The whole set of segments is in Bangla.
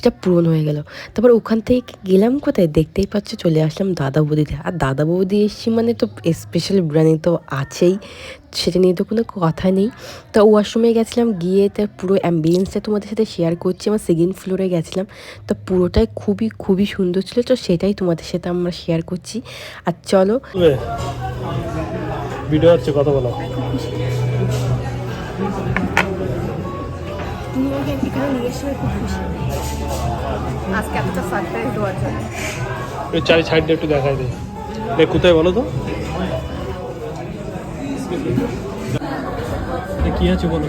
সেটা পূরণ হয়ে গেল। তারপর ওখান থেকে গেলাম কোথায়, দেখতেই পাচ্ছ চলে আসলাম দাদা বৌদিতে। আর দাদা বৌদি এসছি মানে তো স্পেশাল বিরিয়ানি তো আছেই, সেটা নিয়ে তো কোনো কথা নেই। তো ওয়াশরুমে গেছিলাম, গিয়ে তার পুরো অ্যাম্বিয়েন্সটা তোমাদের সাথে শেয়ার করছি। আমার সেকেন্ড ফ্লোরে গেছিলাম, তো পুরোটাই খুবই খুবই সুন্দর ছিল, তো সেটাই তোমাদের সাথে আমরা শেয়ার করছি। আর চলো ভিডিও হচ্ছে, কথা বলো। তুমি আমাকে এখানে নিয়ে এসে খুব খুশি আজকে এতটা সারপ্রাইজ দেওয়ার জন্য। ওই চারি সাইডটা একটু দেখাই দে, দেখ কোথায় বলো তো কি আছে বলো।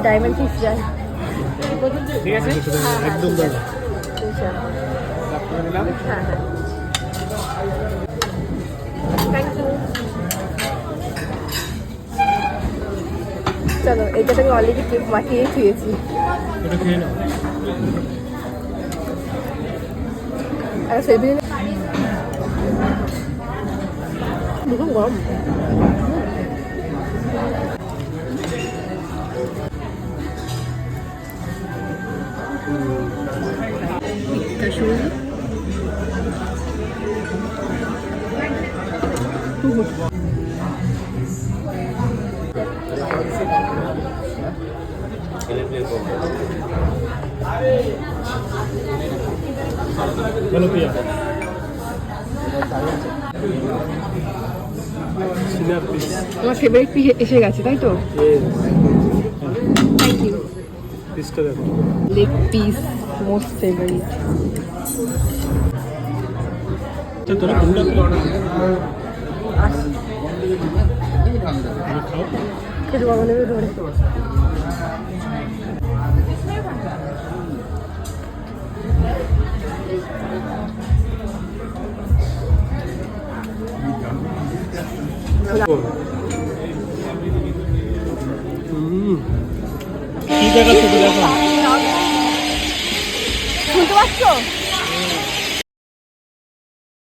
ডায়মন্ড ফিশ যায় ঠিক আছে একদম দাদা। চলো, এইটা আমি অলরেডি কেক মাখিয়ে খেয়েছি। এটা খেয়ে নাও। আর সেদিন ভীষণ গরম। বলো প্রিয়া। তোমার ফেভারিট পিস এসে গেছে তাই তো? Thank you. পিসটা দেখো, লেগ পিস মোস্ট ফেভারিট। তোরা কোনটা খাও? খেতে পাবো নেবে ধরে। কি দেখাচ্ছে দেখো।